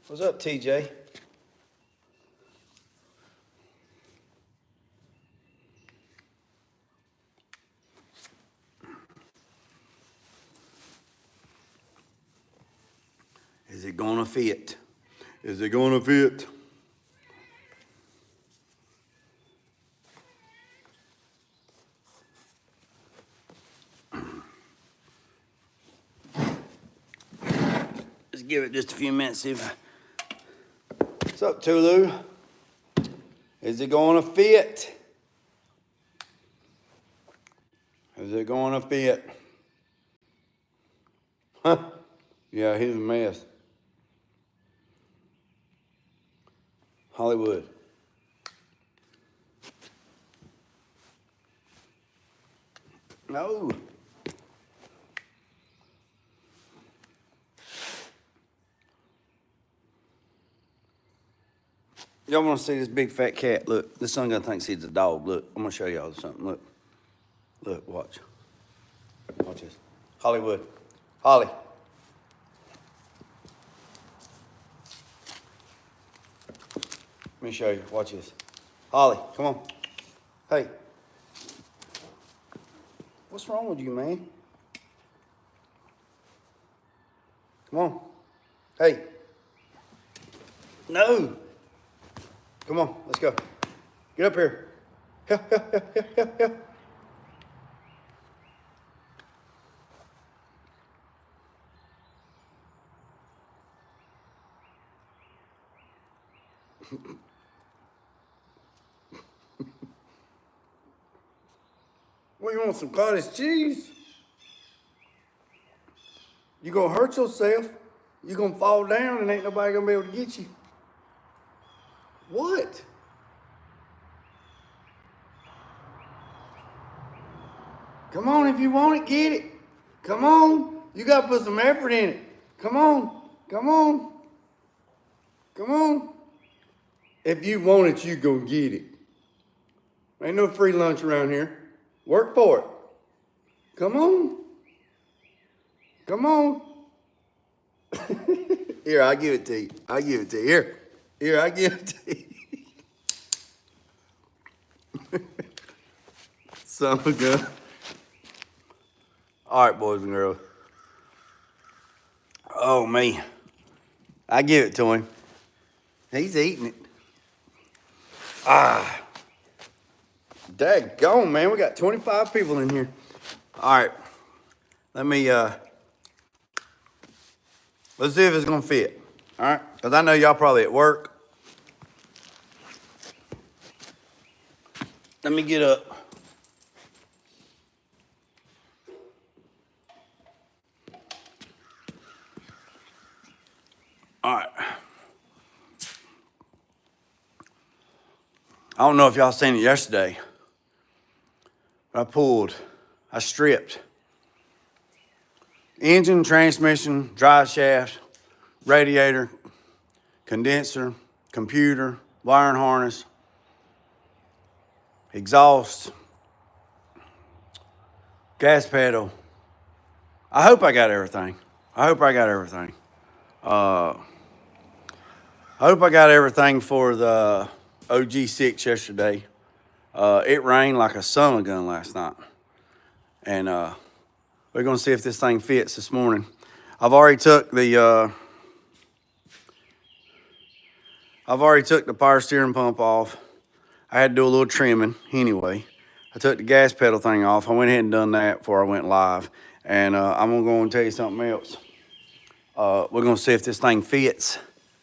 What's up, TJ? Is it gonna fit? Is it gonna fit? Let's give it just a few minutes, see if What's up, Tulu? Is it gonna fit? Is it gonna fit? Huh? Yeah, he's a mess. Hollywood. No. Y'all want to see this big fat cat? Look, this son gonna think he's a dog. Look, I'm gonna show y'all something. Look, look, watch. Watch this. Hollywood. Holly. Let me show you. Watch this. Holly, come on. Hey. What's wrong with you, man? Come on. Hey. No. Come on, let's go. Get up here. Here. What, you want some cottage cheese? You gonna hurt yourself. You gonna fall down and ain't nobody gonna be able to get you. What? Come on, if you want it, get it. Come on. You gotta put some effort in it. Come on. Come on. Come on. If you want it, you go get it. Ain't no free lunch around here. Work for it. Come on. Come on. Here, I'll give it to you. I'll give it to you. Here, I'll give it to you. Son of a gun. All right, boys and girls. Oh, me. I give it to him. He's eating it. Ah. Daggone, man. We got 25 people in here. All right. Let me, let's see if it's going to fit. All right? Because I know y'all probably at work. Let me get up. All right. I don't know if y'all seen it yesterday, but I stripped engine, transmission, drive shaft, radiator, condenser, computer, wiring harness, exhaust, gas pedal. I hope I got everything. I hope I got everything for the OG6 yesterday. It rained like a son of a gun last night. And we're gonna see if this thing fits this morning. I've already took the power steering pump off. I had to do a little trimming anyway. I took the gas pedal thing off. I went ahead and done that before I went live. And I'm gonna go and tell you something else. We're gonna see if this thing fits.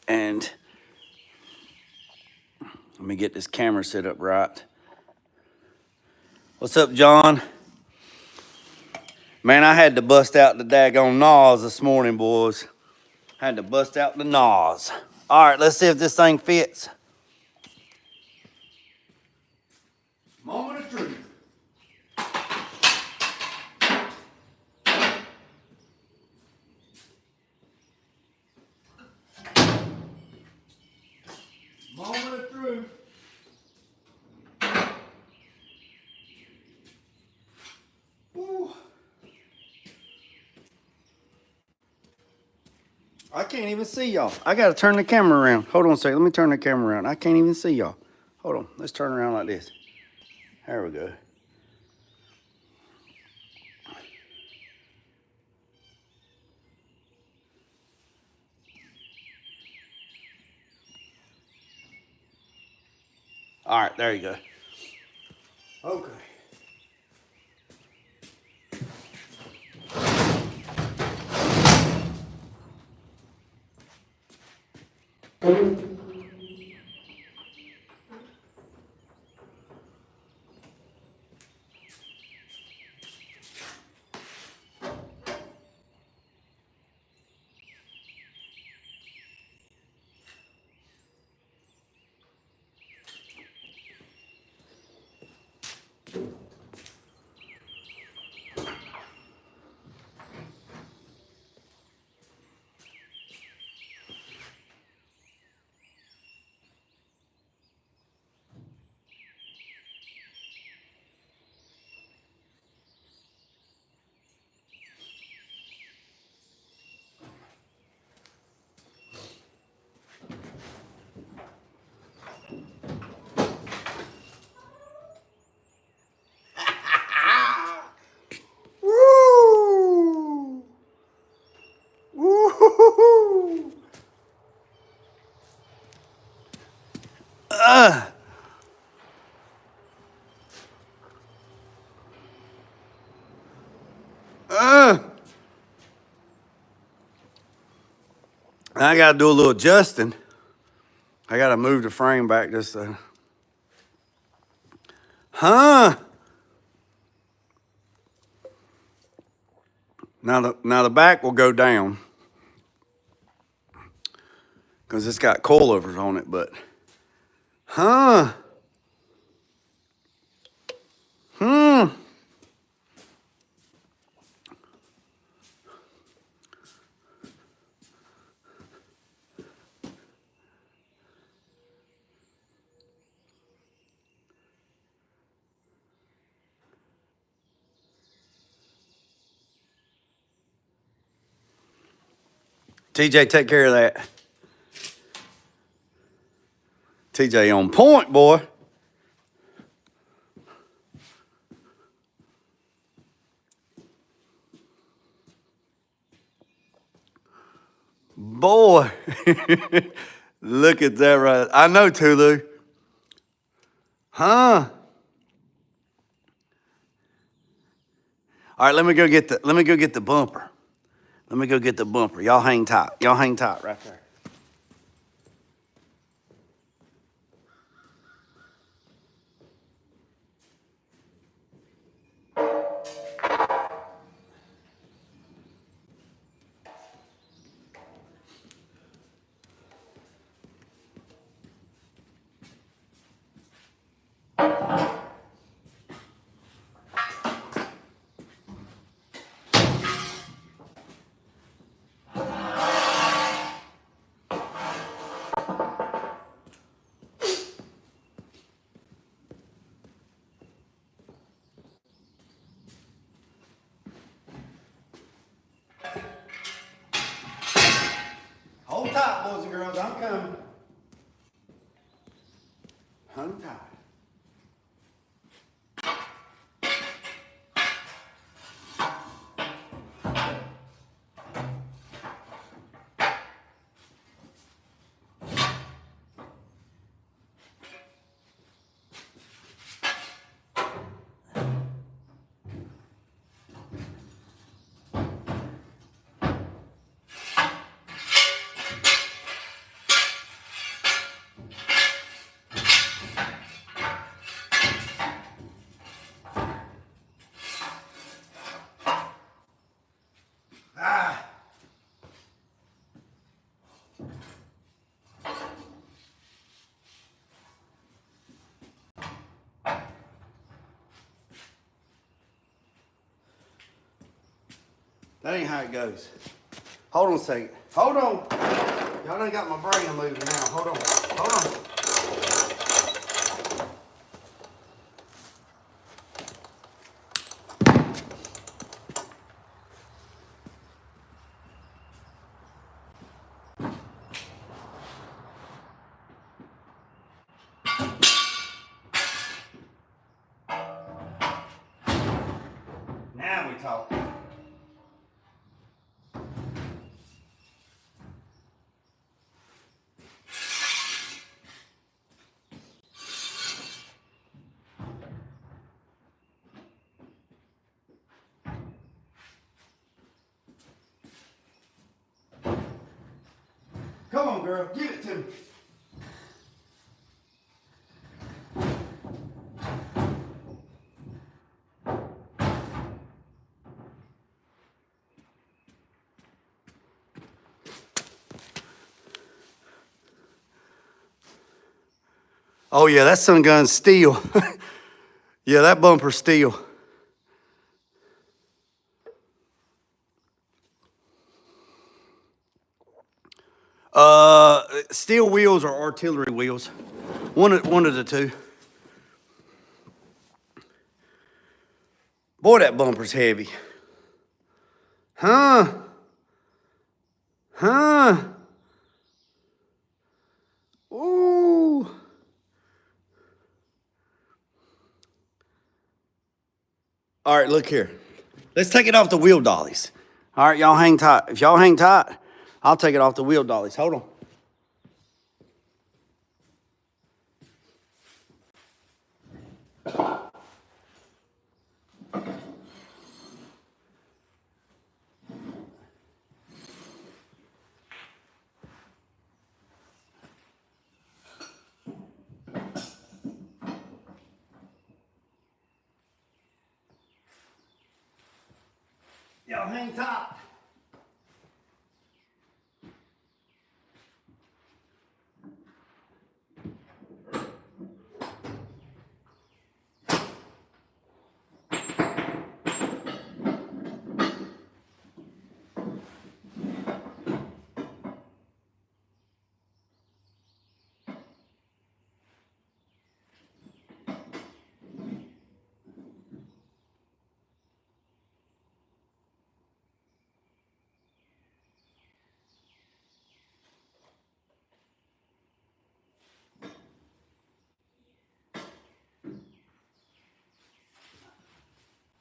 And let me get this camera set up right. What's up, John? Man, I had to bust out the daggone NOS this morning, boys. Had to bust out the NOS. All right, let's see if this thing fits. Moment of truth. Moment of truth. Woo. I can't even see y'all. I gotta turn the camera around. Hold on a second. Let me turn the camera around. I can't even see y'all. Hold on. Let's turn around like this. There we go. All right, there you go. Okay. Woo! Woo! Uh. I gotta do a little adjusting. I gotta move the frame back just huh? Now the back will go down because it's got coilovers on it, but huh? TJ, take care of that. TJ on point, boy. Boy, look at that right. I know, Tulu. Huh? All right, let me go get the bumper. Let me go get the bumper. Y'all hang tight. Y'all hang tight right there. Hold tight, boys and girls. I'm coming. Hang tight. That ain't how it goes. Hold on a second. Hold on. Y'all done got my brain moving now. Hold on. Hold on. out. Come on, girl, give it to me. Oh yeah, that sun gun's steel. Yeah, that bumper's steel. Steel wheels or artillery wheels. One of the two. Boy, that bumper's heavy. Huh? Huh? Ooh. All right, look here. Let's take it off the wheel dollies. All right, y'all hang tight. If y'all hang tight, I'll take it off the wheel dollies. Hold on. Y'all hang tight.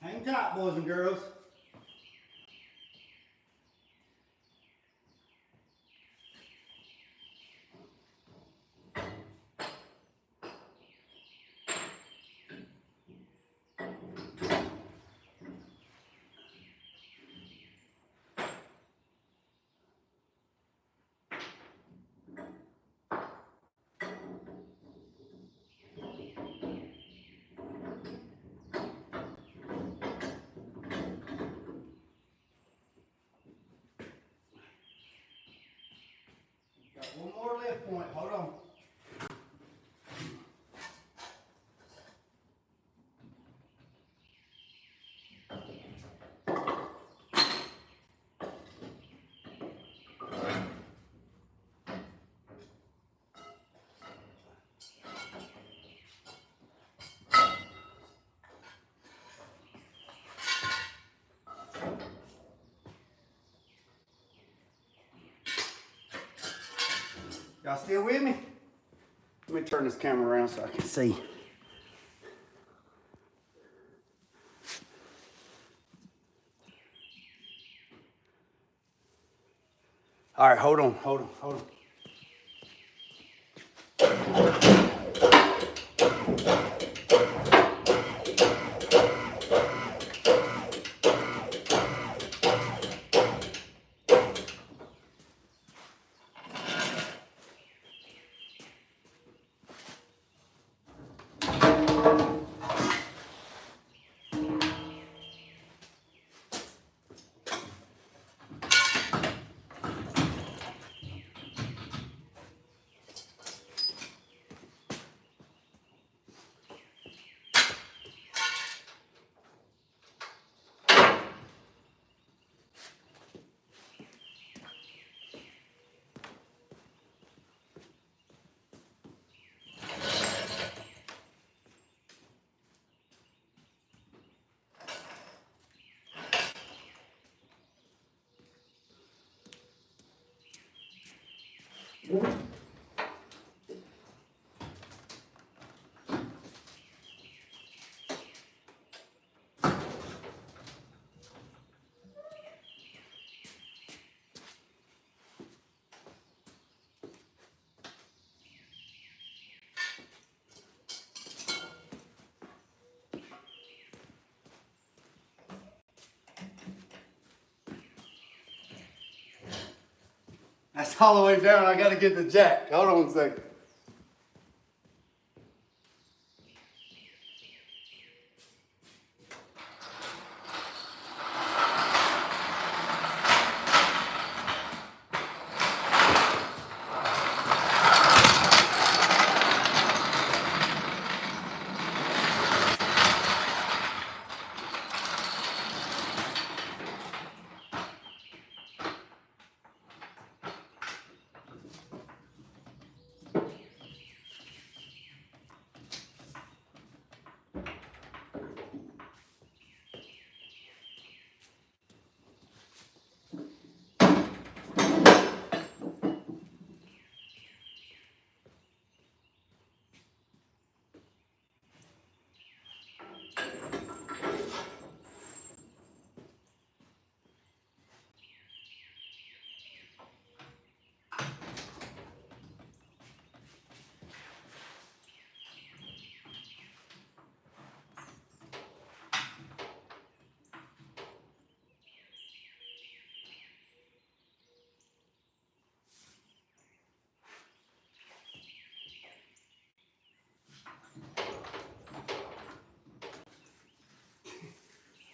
Hang tight, boys and girls. Got one more lift point. Hold on. Y'all still with me? Let me turn this camera around so I can see. All right, hold on. That's all the way down. I gotta get the jack. Hold on a second.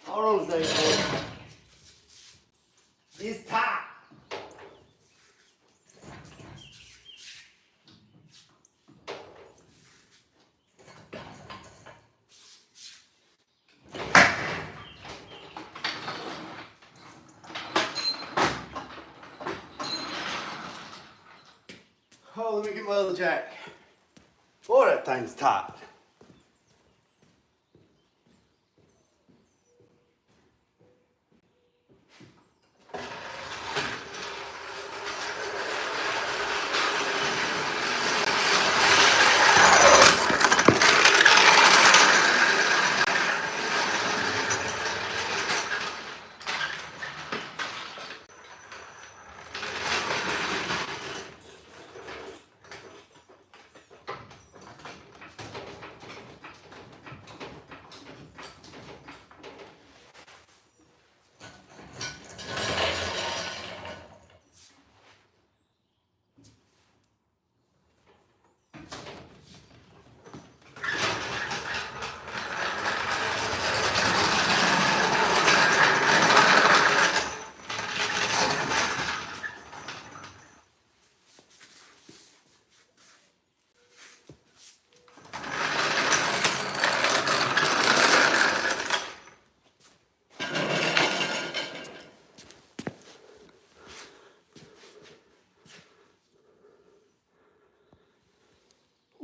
Hold on a second, boy. It's tight. Oh, let me get my other jack. Boy, that thing's tight.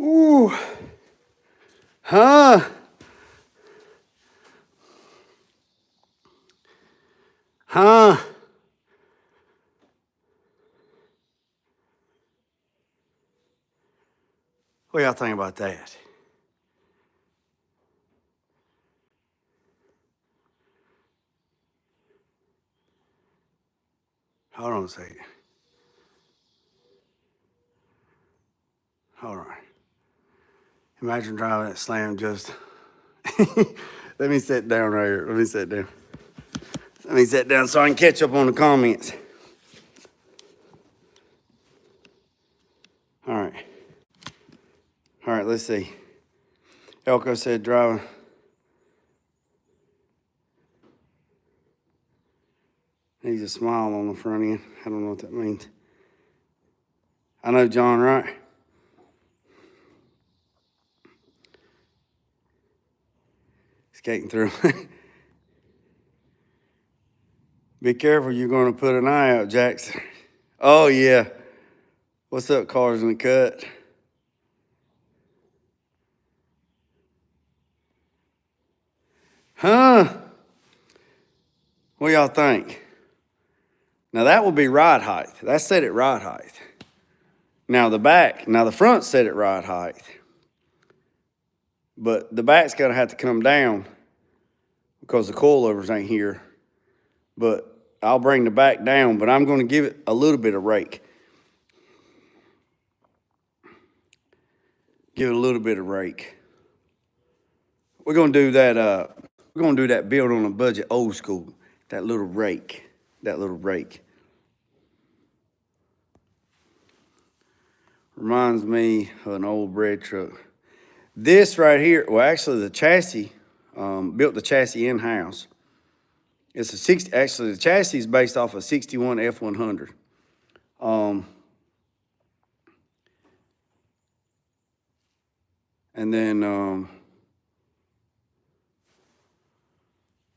Ooh. Huh? Huh? What y'all think about that? Hold on a second. Hold on. Imagine driving that slam just. Let me sit down right here. Let me sit down. Let me sit down so I can catch up on the comments. All right. All right, let's see. Elko said driving. Needs a smile on the front end. I don't know what that means. I know John, right? Skating through. Be careful, you're going to put an eye out, Jackson. Oh, yeah. What's up, Cars in the Cut? Huh? What y'all think? Now, that will be ride height. That's set at ride height. Now, the front set at ride height. But the back's going to have to come down because the coilovers ain't here. But I'll bring the back down, but I'm going to give it a little bit of rake. Give it a little bit of rake. We're going to do that, build on a budget old school. That little rake. Reminds me of an old bread truck. This right here, well, actually the chassis, built the chassis in-house. It's a 60, actually the chassis is based off a 61 F100. And then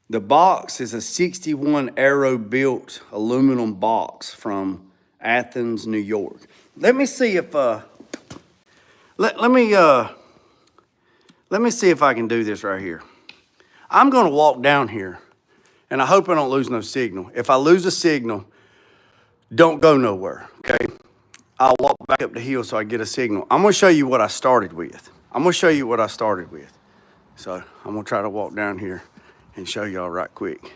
the box is a 61 Aero-built aluminum box from Athens, New York. Let me see if let me see if I can do this right here. I'm gonna walk down here, and I hope I don't lose no signal. If I lose a signal, don't go nowhere, okay? I'll walk back up the hill so I get a signal. I'm gonna show you what I started with. So I'm gonna try to walk down here and show y'all right quick.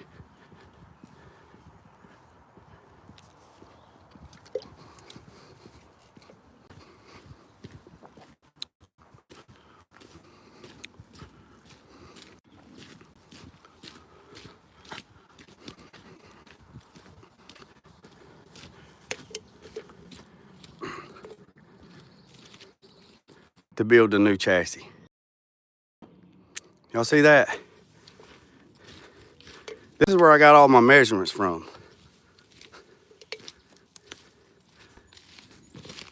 To build the new chassis. Y'all see that? This is where I got all my measurements from.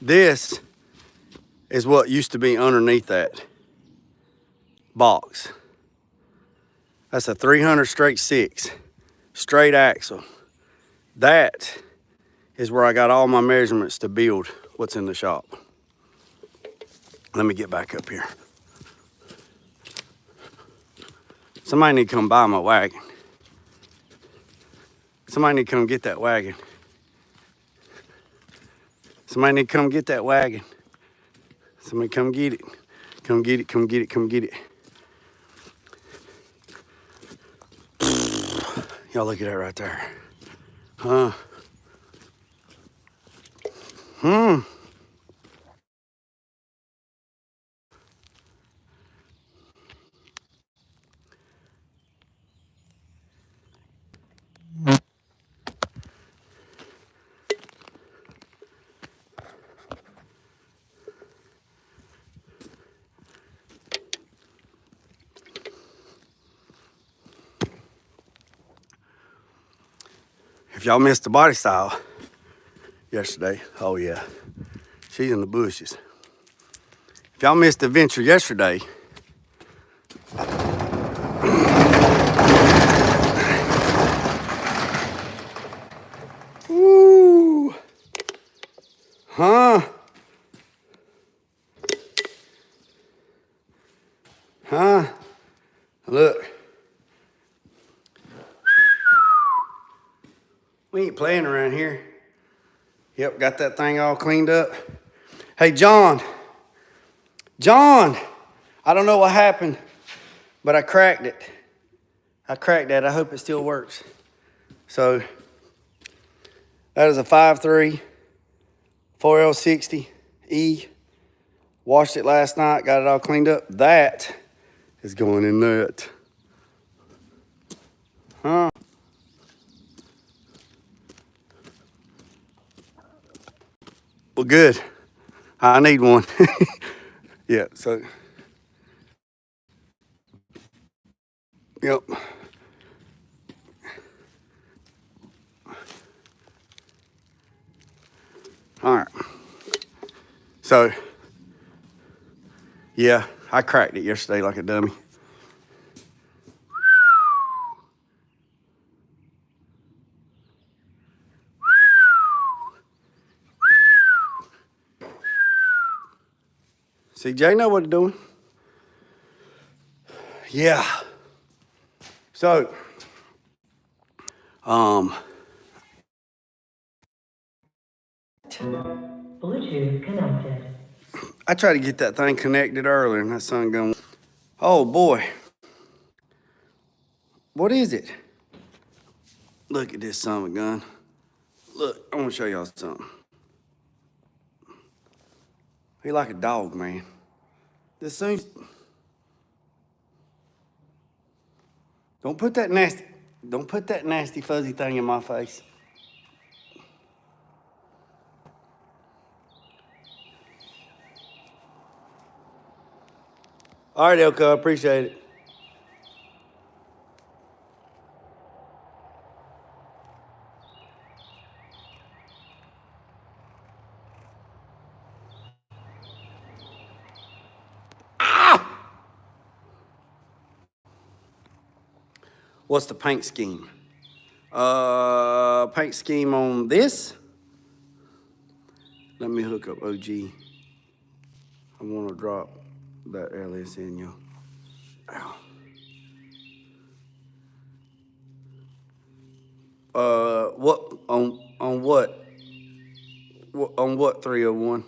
This is what used to be underneath that box. That's a 300 straight 6, straight axle. That is where I got all my measurements to build what's in the shop. Let me get back up here. Somebody need to come buy my wagon. Somebody need to come get that wagon. Somebody need to come get that wagon. Somebody come get it. Come get it, come get it, come get it. Y'all look at that right there. Huh? If y'all missed the body style yesterday, oh yeah, she's in the bushes. If y'all missed the adventure yesterday, woo, huh? Look. We ain't playing around here. Yep, got that thing all cleaned up. Hey, John, I don't know what happened, but I cracked it. I hope it still works. So that is a 5.3 4L60E. Washed it last night, got it all cleaned up. That is going in that. Huh? Well, good. I need one. Yeah, so. Yep. All right. So, yeah, I cracked it yesterday like a dummy. See, Jay know what he's doing. Yeah. So, Bluetooth connected. I tried to get that thing connected earlier and that son going, oh boy. What is it? Look at this son of a gun. Look, I want to show y'all something. He like a dog, man. This thing. Don't put that nasty fuzzy thing in my face. All right, Elka, I appreciate it. What's the paint scheme? Paint scheme on this. Let me hook up OG. I want to drop that LS in, y'all. What on what? On what 301?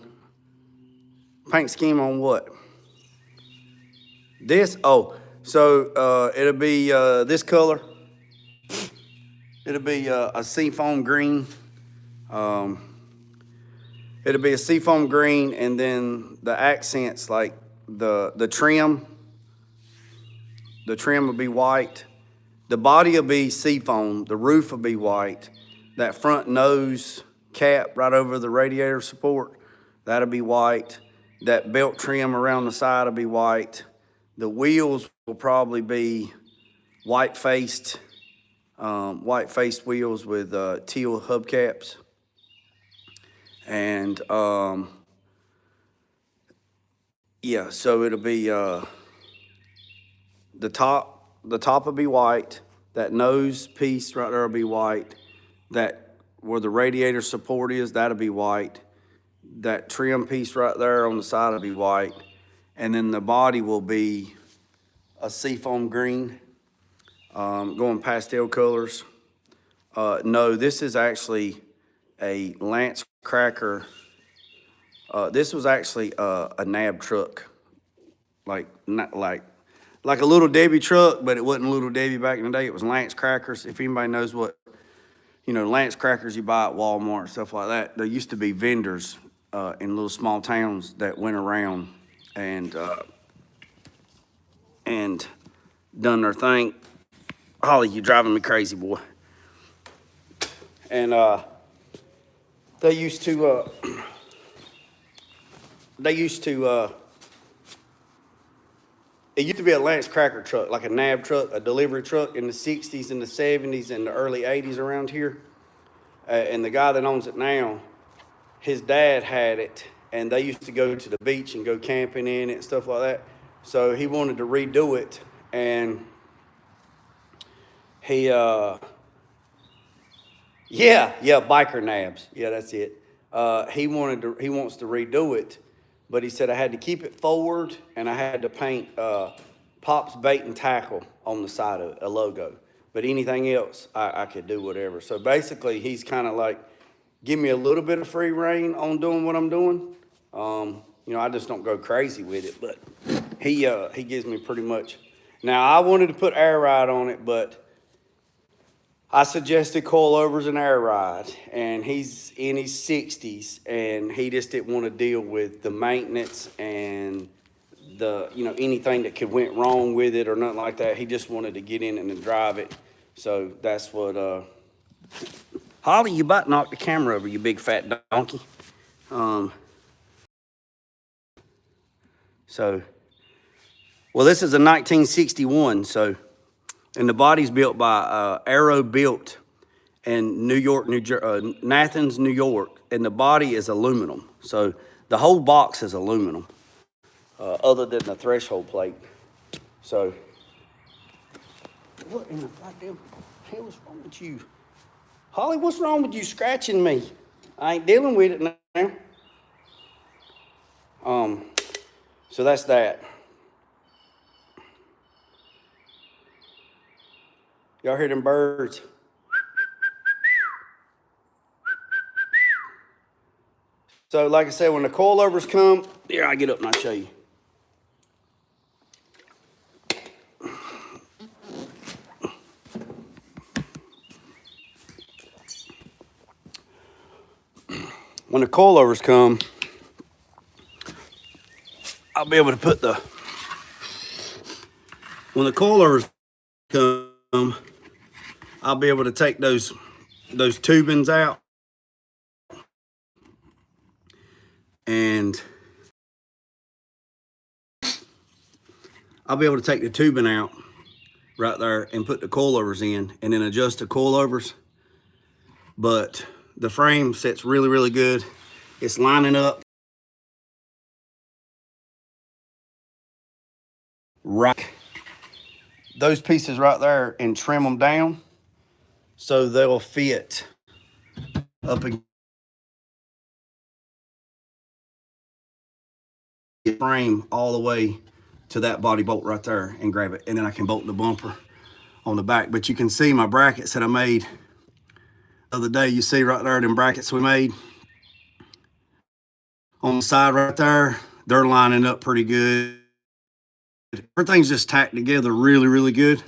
Paint scheme on what? This? Oh, so it'll be this color. It'll be a seafoam green. It'll be a seafoam green, and then the accents like the trim. The trim will be white. The body will be seafoam. The roof will be white. That front nose cap right over the radiator support, that'll be white. That belt trim around the side will be white. The wheels will probably be white-faced wheels with teal hubcaps. And yeah, so it'll be the top will be white. That nose piece right there will be white. That where the radiator support is, that'll be white. That trim piece right there on the side will be white. And then the body will be a seafoam green, going pastel colors. No, this is actually a Lance Cracker. This was actually a NAB truck, like a Little Debbie truck, but it wasn't Little Debbie back in the day. It was Lance Crackers. If anybody knows what, Lance Crackers you buy at Walmart, stuff like that. There used to be vendors in little small towns that went around and done their thing. Holly, you driving me crazy, boy. And they used to it used to be a Lance Cracker truck, like a NAB truck, a delivery truck in the 60s and the 70s and the early 80s around here. And the guy that owns it now, his dad had it, and they used to go to the beach and go camping in it and stuff like that. So he wanted to redo it, and he, biker nabs. Yeah, that's it. He wants to redo it, but he said I had to keep it forward, and I had to paint Pop's Bait and Tackle on the side of it, a logo. But anything else, I could do whatever. So basically, he's kind of like, give me a little bit of free reign on doing what I'm doing. I just don't go crazy with it, but he gives me pretty much. Now, I wanted to put air ride on it, but I suggested coilovers and air ride, and he's in his 60s, and he just didn't want to deal with the maintenance and the, anything that could went wrong with it or nothing like that. He just wanted to get in it and drive it. So that's what, Holly, you about knocked the camera over, you big fat donkey. This is a 1961, and the body's built by Arrow Built in Nathans, New York, and the body is aluminum. So the whole box is aluminum, other than the threshold plate. So, what in the goddamn hell is wrong with you? Holly, what's wrong with you scratching me? I ain't dealing with it now. So that's that. Y'all hear them birds? So like I said, when the coilovers come, here, I get up and I'll show you. When the coilovers come, I'll be able to put when the coilovers come, I'll be able to take those tubings out and I'll be able to take the tubing out right there and put the coilovers in and then adjust the coilovers. But the frame sits really, really good. It's lining up right. Those pieces right there and trim them down so they'll fit up against the frame all the way to that body bolt right there and grab it. And then I can bolt the bumper on the back. But you can see my brackets that I made the other day. You see right there, them brackets we made on the side right there, they're lining up pretty good. Everything's just tacked together really, really good.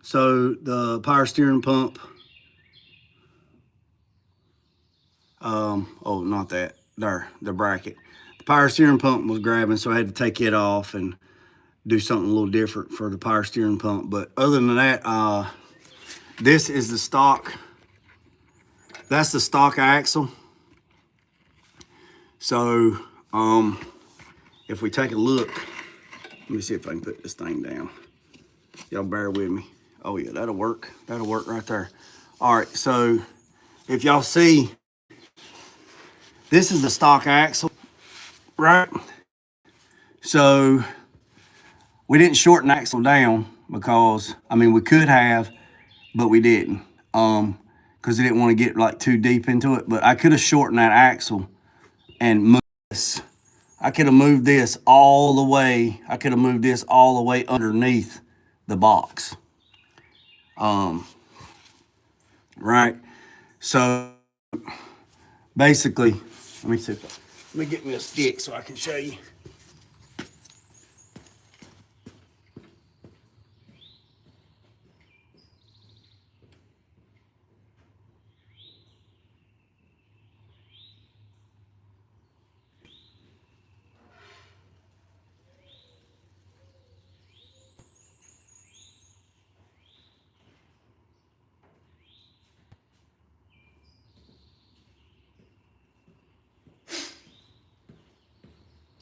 So the power steering pump, oh, not that, there, the bracket. The power steering pump was grabbing, so I had to take it off and do something a little different for the power steering pump. But other than that, this is the stock. That's the stock axle. So if we take a look, let me see if I can put this thing down. Y'all bear with me. Oh yeah, that'll work. That'll work right there. All right, so if y'all see, this is the stock axle, right? So we didn't shorten the axle down because, I mean, we could have, but we didn't. Because we didn't want to get like too deep into it. But I could have shortened that axle and moved this. I could have moved this all the way. I could have moved this all the way underneath the box. Right. So basically, let me see. Let me get me a stick so I can show you.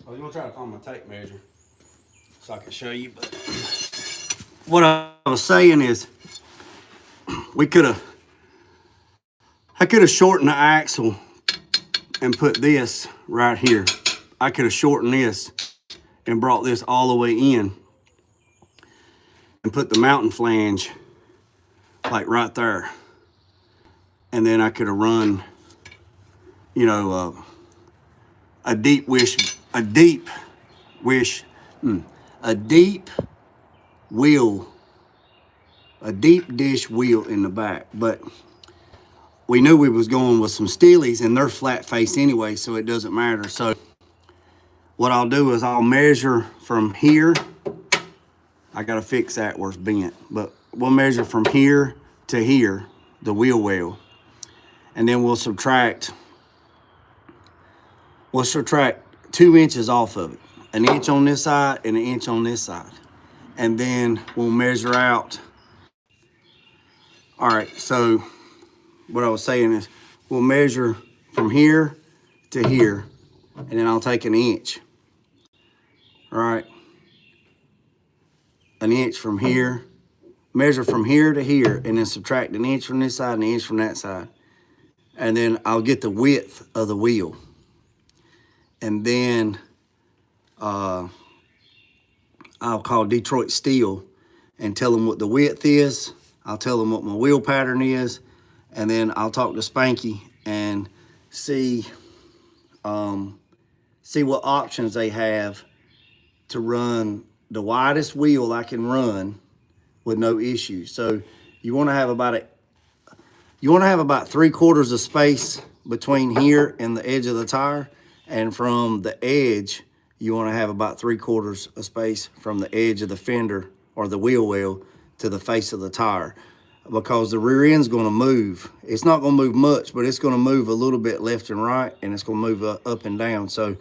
I was gonna try to find my tape measure so I can show you, but what I was saying is I could have shortened the axle and put this right here. I could have shortened this and brought this all the way in and put the mounting flange like right there. And then I could have run, you know, a deep dish wheel in the back. But we knew we was going with some steelies and they're flat face anyway, so it doesn't matter. So what I'll do is I'll measure from here. I gotta fix that where it's bent, but we'll measure from here to here, the wheel well, and then we'll subtract 2 inches off of it, an inch on this side and an inch on this side. And then we'll measure out. All right, so what I was saying is we'll measure from here to here, and then I'll take an inch. All right, an inch from here, measure from here to here, and then subtract an inch from this side and an inch from that side. And then I'll get the width of the wheel. And then I'll call Detroit Steel and tell them what the width is. I'll tell them what my wheel pattern is. And then I'll talk to Spanky and see what options they have to run the widest wheel I can run with no issues. So you want to have about 3/4 of space between here and the edge of the tire, and from the edge you want to have about 3/4 of space from the edge of the fender or the wheel well to the face of the tire, because the rear end's going to move. It's not going to move much, but it's going to move a little bit left and right, and it's going to move up and down. So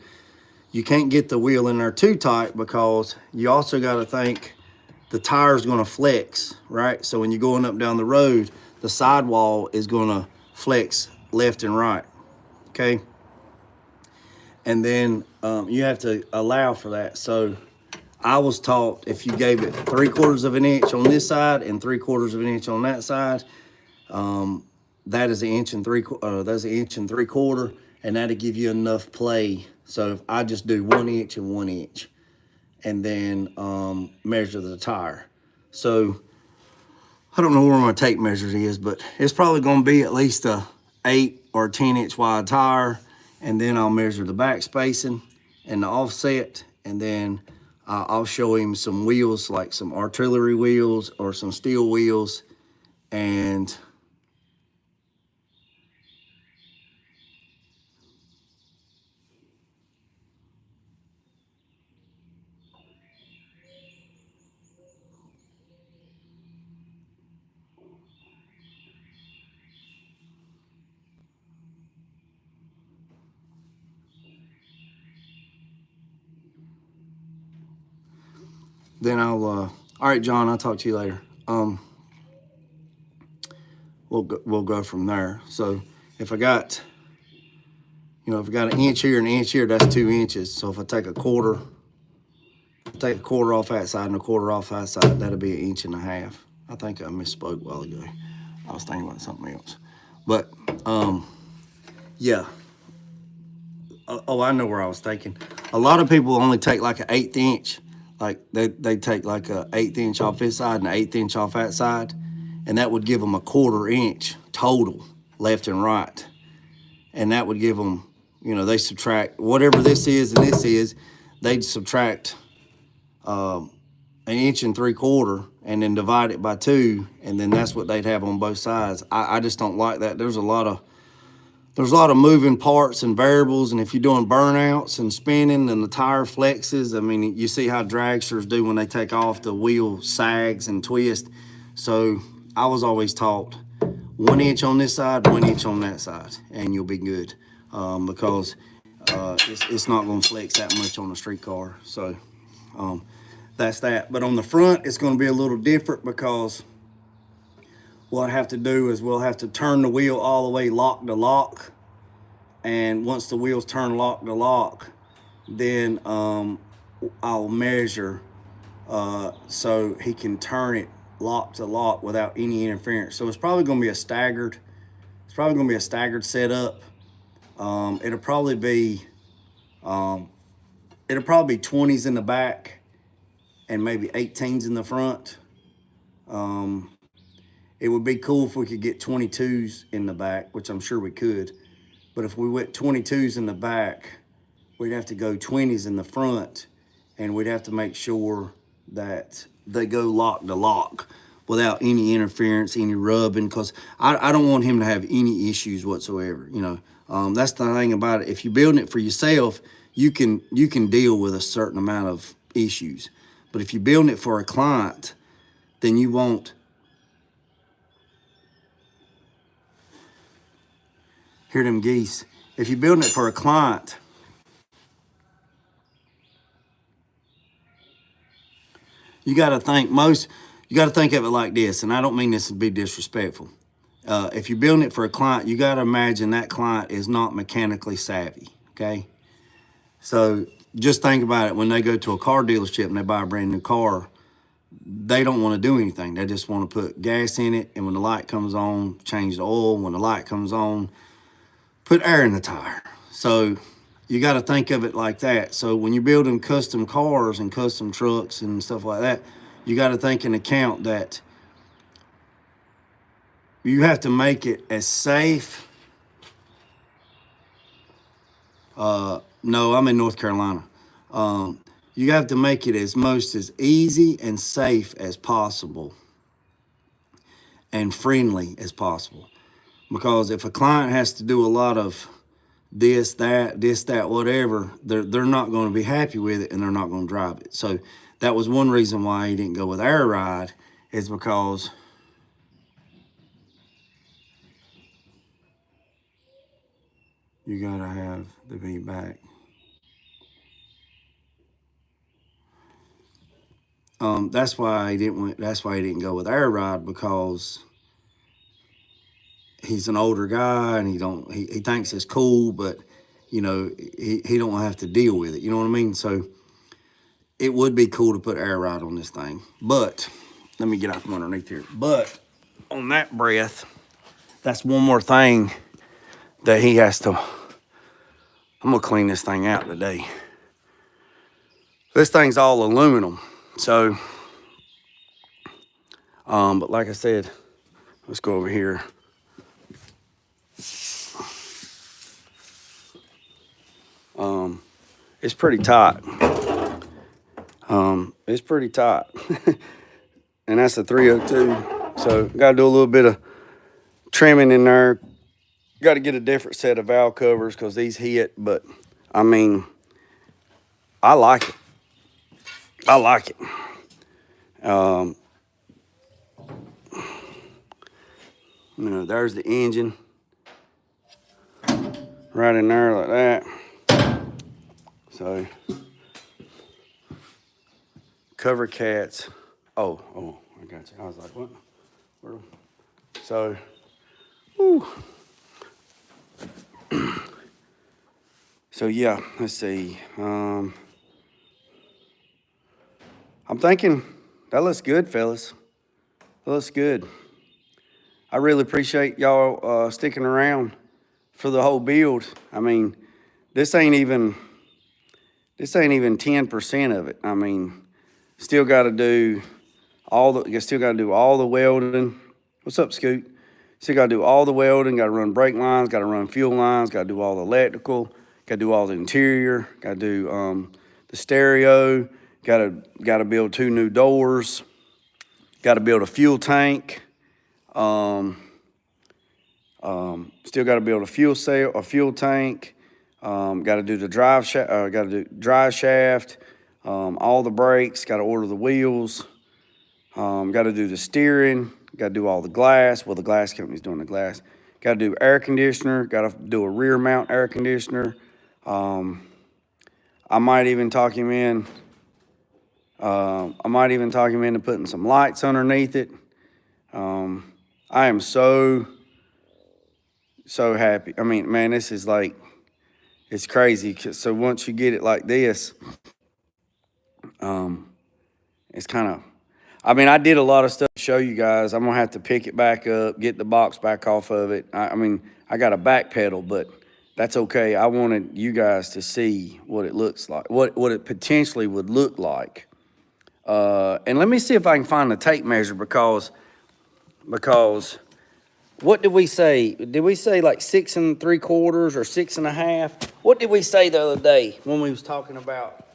you can't get the wheel in there too tight, because you also got to think the tire's going to flex, right? So when you're going up down the road, the sidewall is going to flex left and right, okay? And then you have to allow for that. So I was taught if you gave it 3/4 of an inch on this side and 3/4 of an inch on that side, that is an inch and that's an inch and 3/4, and that'll give you enough play. So if I just do 1 inch and 1 inch, and then measure the tire. So I don't know where my tape measure is, but it's probably going to be at least a 8 or 10 inch wide tire, and then I'll measure the back spacing and the offset, and then I'll show him some wheels, like some artillery wheels or some steel wheels, and then I'll, all right, John, I'll talk to you later. We'll go from there. So if I got, if I got an inch here and an inch here, that's 2 inches. So if I take a quarter off that side and a quarter off that side, that'll be 1.5 inches. I think I misspoke a while ago. I was thinking about something else. But, yeah. Oh, I know where I was thinking. A lot of people only take like an 1/8 inch. Like they take like a 1/8 inch off this side and an 1/8 inch off that side. And that would give them a 1/4 inch total, left and right. And that would give them, they subtract whatever this is and this is, they'd subtract 1 3/4 inches and then divide it by 2, and then that's what they'd have on both sides. I just don't like that. There's a lot of moving parts and variables, and if you're doing burnouts and spinning and the tire flexes, I mean, you see how dragsters do when they take off, the wheel sags and twists. So I was always taught 1 inch on this side, 1 inch on that side, and you'll be good, because it's not going to flex that much on a street car. So that's that. But on the front, it's going to be a little different, because what I have to do is we'll have to turn the wheel all the way lock to lock. And once the wheels turn lock to lock, then I'll measure so he can turn it lock to lock without any interference. So it's probably going to be a staggered setup. It'll probably be 20s in the back and maybe 18s in the front. It would be cool if we could get 22s in the back, which I'm sure we could. But if we went 22s in the back, we'd have to go 20s in the front, and we'd have to make sure that they go lock to lock without any interference, any rubbing, because I don't want him to have any issues whatsoever. That's the thing about it. If you're building it for yourself, you can deal with a certain amount of issues. But if you're building it for a client, then you won't. Hear them geese. If you're building it for a client, you got to think of it like this, and I don't mean this to be disrespectful. If you're building it for a client, you got to imagine that client is not mechanically savvy, okay? So just think about it. When they go to a car dealership and they buy a brand new car, they don't want to do anything. They just want to put gas in it, and when the light comes on, change the oil. When the light comes on, put air in the tire. So you got to think of it like that. So when you're building custom cars and custom trucks and stuff like that, you got to think in account that you have to make it as safe. No, I'm in North Carolina. You have to make it as easy and safe as possible and friendly as possible. Because if a client has to do a lot of this, that, whatever, they're not going to be happy with it, and they're not going to drive it. So that was one reason why he didn't go with air ride, is because you got to have the V-back. That's why he didn't go with air ride, because he's an older guy, and he thinks it's cool, but he don't have to deal with it. You know what I mean? So it would be cool to put air ride on this thing. But, let me get out from underneath here. But, on that breath, that's one more thing that he has to, I'm gonna clean this thing out today. This thing's all aluminum. So, but like I said, let's go over here. It's pretty tight. It's pretty tight. And that's a 302. So gotta do a little bit of trimming in there. Got to get a different set of valve covers because these hit, but I mean, I like it. I like it. You know, there's the engine right in there like that. So, cover cats. Oh, I got you. I was like, what? So, whew. So yeah, let's see. I'm thinking that looks good, fellas. That looks good. I really appreciate y'all sticking around for the whole build. I mean, this ain't even 10% of it. I mean, still got to do all the welding. What's up, Scoot? Still got to do all the welding. Got to run brake lines. Got to run fuel lines. Got to do all the electrical. Got to do all the interior. Got to do the stereo. Got to build 2 new doors. Got to build a fuel tank. Still got to build a fuel tank. Got to do the drive shaft. All the brakes. Got to order the wheels. Got to do the steering. Got to do all the glass. Well, the glass company's doing the glass. Got to do air conditioner. Got to do a rear mount air conditioner. I might even talk him in. To putting some lights underneath it. I am so happy. I mean, man, this is like, it's crazy. So once you get it like this, it's kind of, I mean, I did a lot of stuff to show you guys. I'm going to have to pick it back up, get the box back off of it. I mean, I got a back pedal, but that's okay. I wanted you guys to see what it looks like, what it potentially would look like. And let me see if I can find the tape measure because what did we say? Did we say like 6 3/4 or 6 1/2? What did we say the other day when we was talking about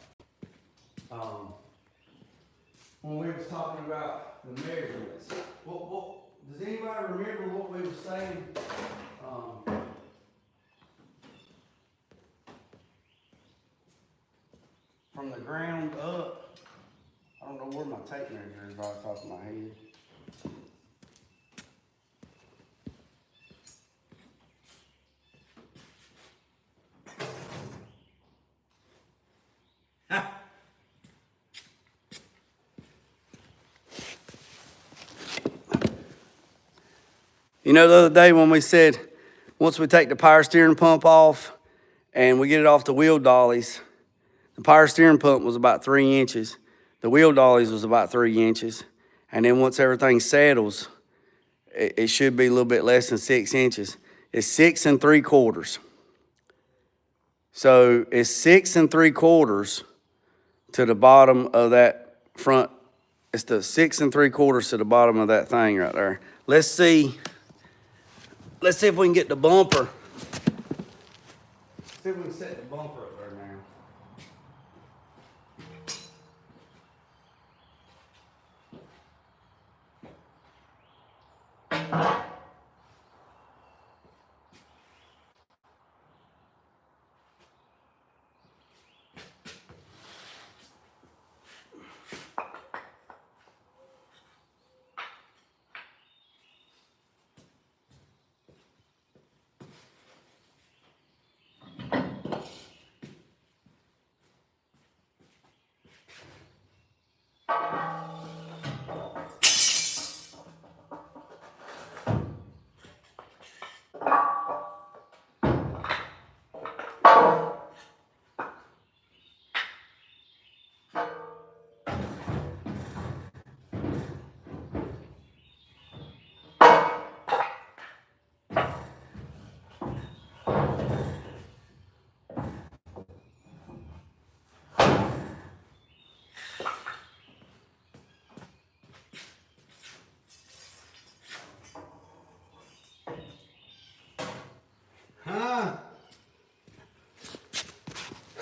the measurements? What does anybody remember what we were saying? From the ground up. I don't know where my tape measure is right off the top of my head. You know, the other day when we said, once we take the power steering pump off and we get it off the wheel dollies, the power steering pump was about 3 inches. The wheel dollies was about 3 inches. And then once everything settles, it should be a little bit less than 6 inches. It's 6 3/4. So it's 6 3/4 to the bottom of that front. It's the 6 3/4 to the bottom of that thing right there. Let's see if we can get the bumper. See if we can set the bumper up there now.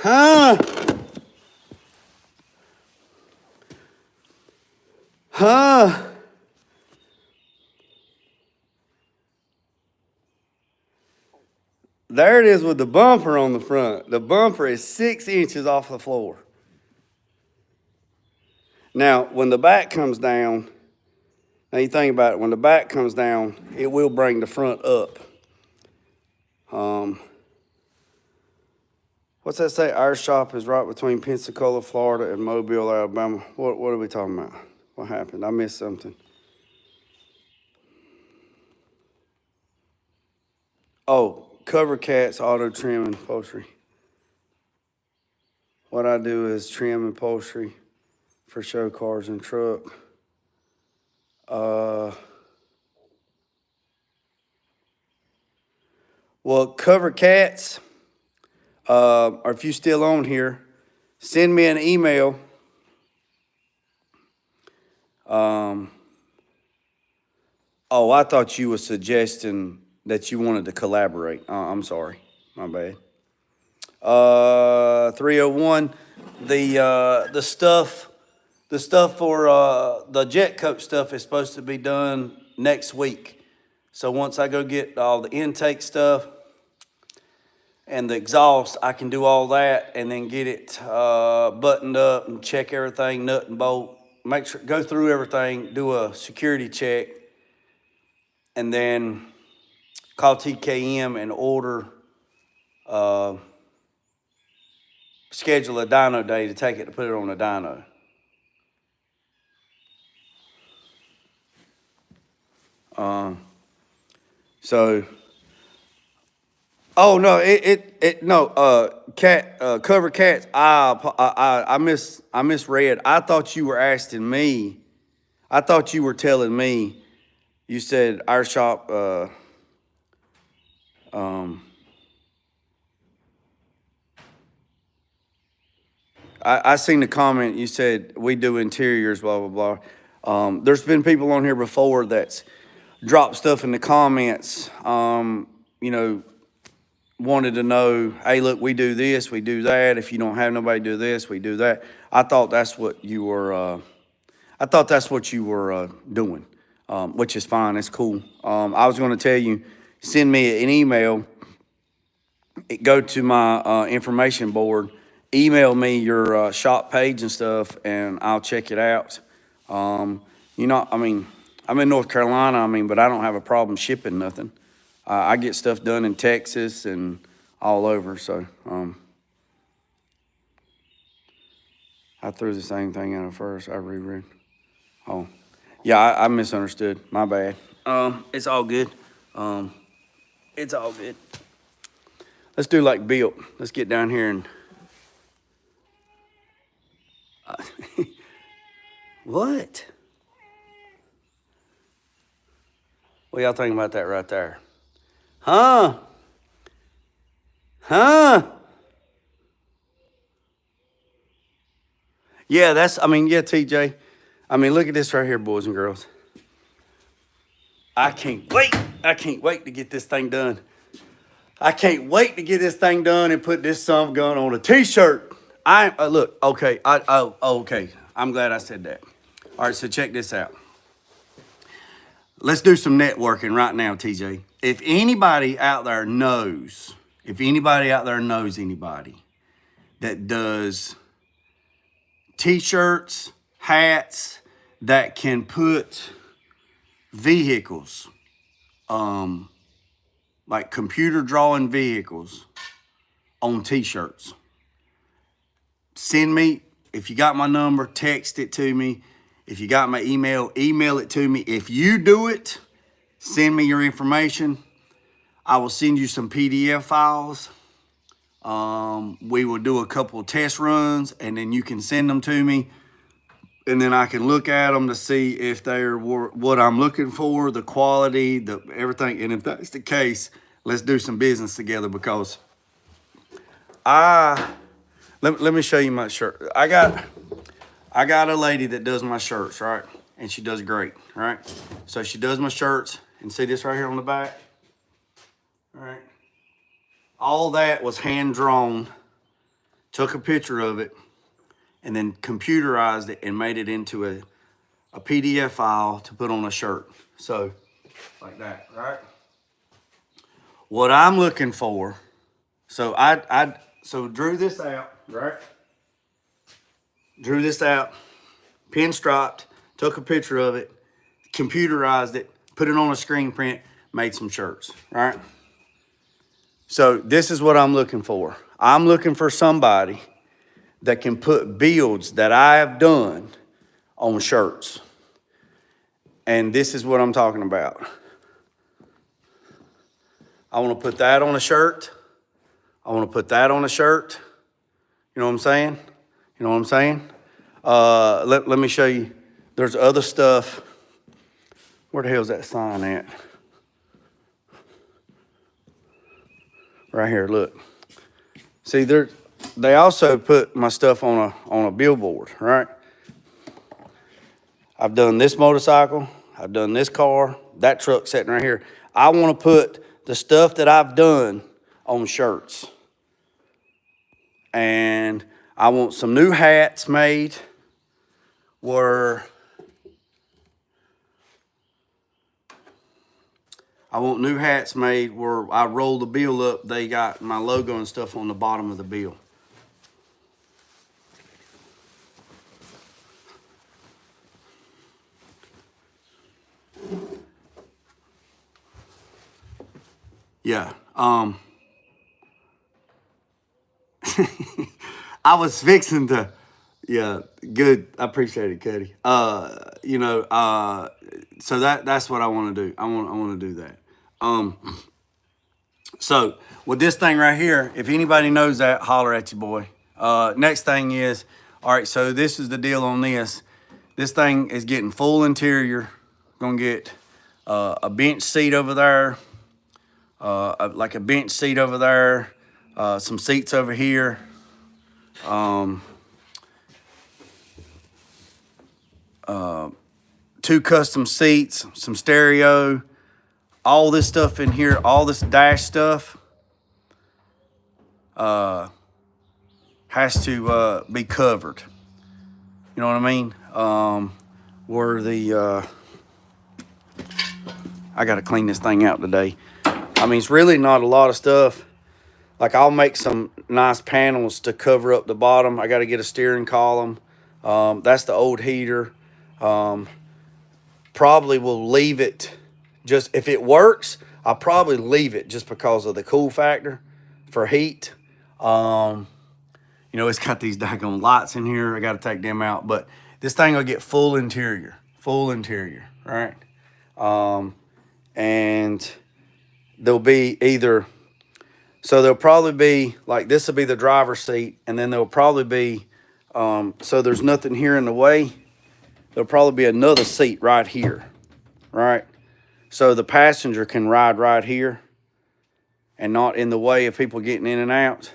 Huh? Huh? There it is with the bumper on the front. The bumper is 6 inches off the floor. Now, when the back comes down, now you think about it, when the back comes down, it will bring the front up. What's that say? Our shop is right between Pensacola, Florida and Mobile, Alabama. What are we talking about? What happened? I missed something. Oh, Cover Cats Auto Trim and Upholstery. What I do is trim and upholstery for show cars and truck. Well, Cover Cats, or if you still on here, send me an email. Oh, I thought you were suggesting that you wanted to collaborate. I'm sorry, my bad. 301, the stuff for the jet coat stuff is supposed to be done next week. So once I go get all the intake stuff and the exhaust, I can do all that and then get it buttoned up and check everything, nut and bolt. Make sure, go through everything, do a security check, and then call TKM and order, schedule a dyno day to take it to put it on a dyno. So, oh no, Cover Cats. I misread. I thought you were asking me. I thought you were telling me. You said our shop. I seen the comment. You said we do interiors, blah blah blah. There's been people on here before that's dropped stuff in the comments. You know, wanted to know, hey, look, we do this, we do that. If you don't have nobody do this, we do that. I thought that's what you were. I thought that's what you were doing, which is fine. It's cool. I was going to tell you, send me an email. Go to my information board. Email me your shop page and stuff, and I'll check it out. You know, I mean, I'm in North Carolina, but I don't have a problem shipping nothing. I get stuff done in Texas and all over, so I threw the same thing out at first. I reread. Oh, yeah, I misunderstood. My bad. It's all good. It's all good. Let's do like built. Let's get down here and. What? What y'all think about that right there? Huh? Huh? Yeah, yeah, TJ. Look at this right here, boys and girls. I can't wait. I can't wait to get this thing done. I can't wait to get this thing done and put this son of a gun on a t-shirt. Look, okay. Okay. I'm glad I said that. All right, so check this out. Let's do some networking right now, TJ. If anybody out there knows anybody that does t-shirts, hats, that can put vehicles, like computer drawing vehicles on t-shirts, send me, if you got my number, text it to me. If you got my email, email it to me. If you do it, send me your information. I will send you some PDF files. We will do a couple of test runs, and then you can send them to me. And then I can look at them to see if they're what I'm looking for, the quality, everything. And if that's the case, let's do some business together, because let me show you my shirt. I got a lady that does my shirts, right? And she does great, right? So she does my shirts, and see this right here on the back? All right. All that was hand drawn took a picture of it, and then computerized it and made it into a PDF file to put on a shirt. So, like that, right? What I'm looking for, so I drew this out, right? Drew this out, pinstriped, took a picture of it, computerized it, put it on a screen print, made some shirts, right? So this is what I'm looking for. I'm looking for somebody that can put builds that I have done on shirts. And this is what I'm talking about. I want to put that on a shirt. I want to put that on a shirt. You know what I'm saying? You know what I'm saying? Let me show you. There's other stuff. Where the hell's that sign at? Right here, look. See, they also put my stuff on a billboard, right? I've done this motorcycle. I've done this car. That truck sitting right here. I want to put the stuff that I've done on shirts. And I want some new hats made where I roll the bill up. They got my logo and stuff on the bottom of the bill. Yeah. I was fixing to, yeah, good. I appreciate it, Cuddy. So that's what I want to do. I want to do that. So with this thing right here, if anybody knows that, holler at you, boy. Next thing is, all right, so this is the deal on this. This thing is getting full interior. Gonna get a bench seat over there, like a bench seat over there, some seats over here. Two custom seats, some stereo, all this stuff in here, all this dash stuff has to be covered. You know what I mean? I got to clean this thing out today. I mean, it's really not a lot of stuff. Like, I'll make some nice panels to cover up the bottom. I got to get a steering column. That's the old heater. Probably will leave it just, if it works, I'll probably leave it just because of the cool factor for heat. It's got these daggone lights in here. I got to take them out. But this thing will get full interior, right? And there'll be there'll probably be, like, this will be the driver's seat, and then there'll probably be, so there's nothing here in the way. There'll probably be another seat right here, right? So the passenger can ride right here and not in the way of people getting in and out.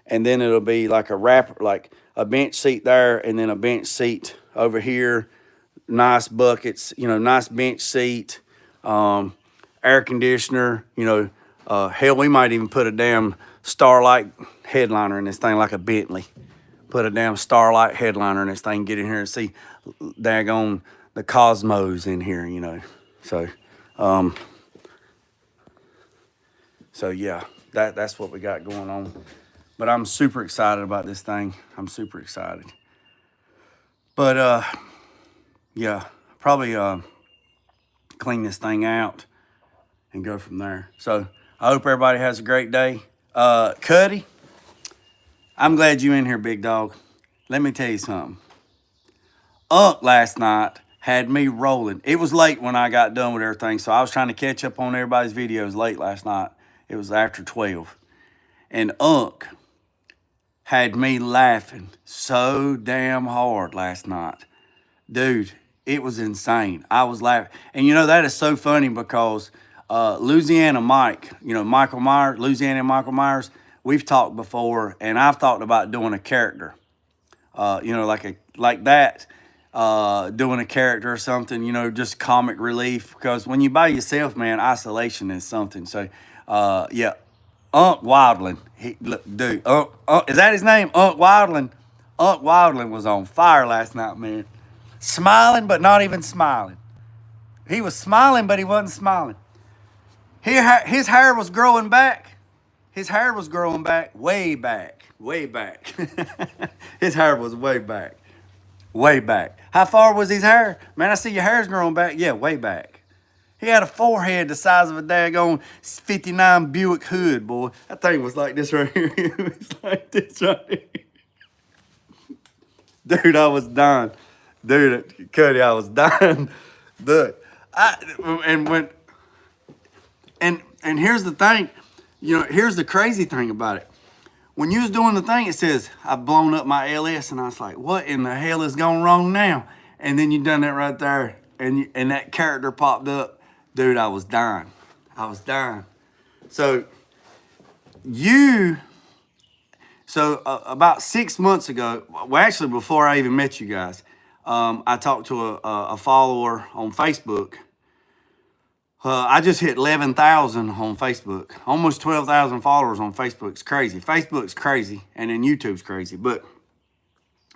And then it'll be like a wrapper, like a bench seat there, and then a bench seat over here. Nice buckets, nice bench seat, air conditioner, hell, we might even put a damn Starlight headliner in this thing, like a Bentley. Put a damn Starlight headliner in this thing, get in here and see daggone the cosmos in here, So, yeah, that's what we got going on. But I'm super excited about this thing. I'm super excited. But, yeah, probably clean this thing out and go from there. So I hope everybody has a great day. Cuddy, I'm glad you in here, big dog. Let me tell you something. Last night had me rolling. It was late when I got done with everything, so I was trying to catch up on everybody's videos late last night. It was after 12. And had me laughing so damn hard last night. Dude, it was insane. I was laughing. And that is so funny because Louisiana Mike, Michael Myers, Louisiana Michael Myers, we've talked before, and I've thought about doing a character. Like that, doing a character or something, just comic relief. Because when you by yourself, man, isolation is something. So, yeah, Unc Wildland. Dude, is that his name? Unc Wildland. Unc Wildland was on fire last night, man. Smiling, but not even smiling. He was smiling, but he wasn't smiling. His hair was growing back. His hair was growing back, way back, way back. His hair was way back, way back. How far was his hair? Man, I see your hair's growing back. Yeah, way back. He had a forehead the size of a daggone 59 Buick hood, boy. That thing was like this right here. It was like this right here. Dude, I was dying. Dude, Cuddy, I was dying. Look, and here's the thing, here's the crazy thing about it. When you was doing the thing, it says, I've blown up my LS, and I was like, what in the hell is going wrong now? And then you done that right there, and that character popped up. Dude, I was dying. I was dying. So, about 6 months ago, well, actually before I even met you guys, I talked to a follower on Facebook. I just hit 11,000 on Facebook. Almost 12,000 followers on Facebook. It's crazy. Facebook's crazy, and then YouTube's crazy. But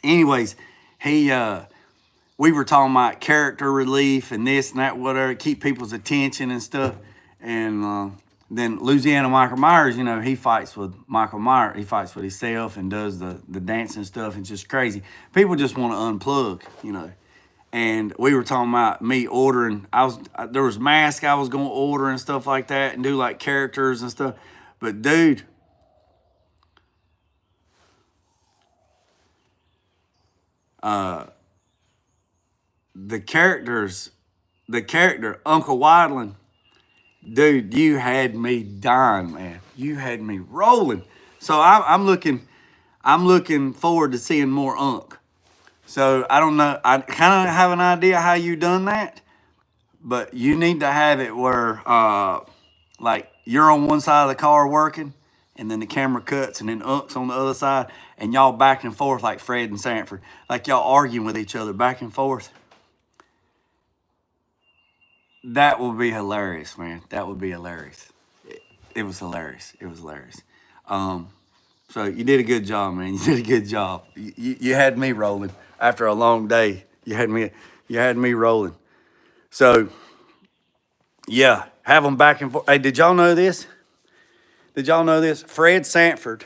anyways, we were talking about character relief and this and that, whatever, keep people's attention and stuff. And then Louisiana Michael Myers, he fights with Michael Myers. He fights with himself and does the dancing stuff. It's just crazy. People just want to unplug, And we were talking about me ordering. There was masks I was going to order and stuff like that, and do like characters and stuff. But dude, the character Uncle Wadlin, dude, you had me dying, man. You had me rolling. So I'm looking forward to seeing more Unc. So I don't know. I kind of have an idea how you done that, but you need to have it where, like, you're on one side of the car working, and then the camera cuts, and then Unc's on the other side, and y'all back and forth like Fred and Sanford, like y'all arguing with each other back and forth. That would be hilarious, man. That would be hilarious. It was hilarious. It was hilarious. So you did a good job, man. You did a good job. You had me rolling after a long day. You had me rolling. So yeah, have them back and forth. Hey, did y'all know this? Did y'all know this? Fred Sanford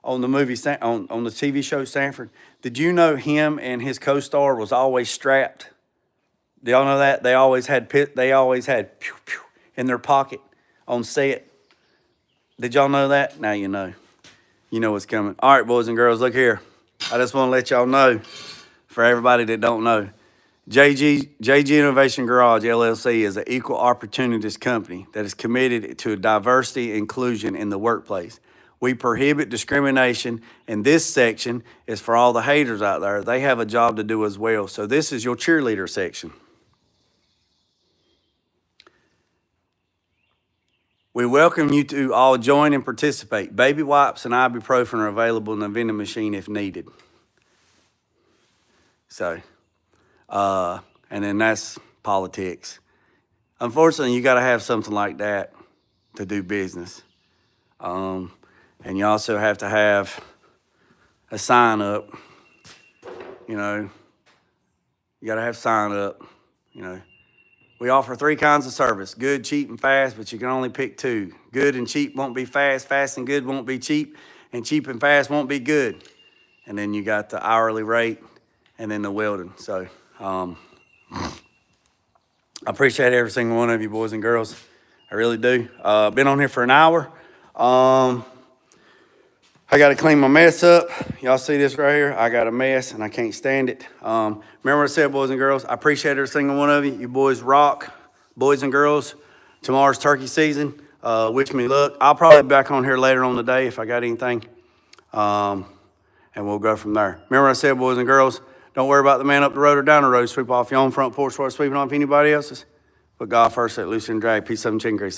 on the movie on the TV show Sanford. Did you know him and his co-star was always strapped? Do y'all know that? They always had pew, pew in their pocket on set. Did y'all know that? Now you know. You know what's coming. All right, boys and girls, look here. I just want to let y'all know, for everybody that don't know, JG Innovation Garage, LLC is an equal opportunist company that is committed to diversity and inclusion in the workplace. We prohibit discrimination, and this section is for all the haters out there. They have a job to do as well. So this is your cheerleader section. We welcome you to all join and participate. Baby wipes and ibuprofen are available in the vending machine if needed. So, and then that's politics. Unfortunately, you got to have something like that to do business. And you also have to have a sign up. You got to have sign up, We offer 3 kinds of service: good, cheap, and fast, but you can only pick 2. Good and cheap won't be fast, fast and good won't be cheap, and cheap and fast won't be good. And then you got the hourly rate and then the welding. So I appreciate every single one of you, boys and girls. I really do. Been on here for an hour. I got to clean my mess up. Y'all see this right here? I got a mess, and I can't stand it. Remember what I said, boys and girls? I appreciate every single one of you. You boys rock. Boys and girls, tomorrow's turkey season. Wish me luck. I'll probably be back on here later on the day if I got anything, and we'll go from there. Remember what I said, boys and girls? Don't worry about the man up the road or down the road. Sweep off your own front porch while sweeping off anybody else's. Put God first, let loose and drag. Peace, 7 chicken grease.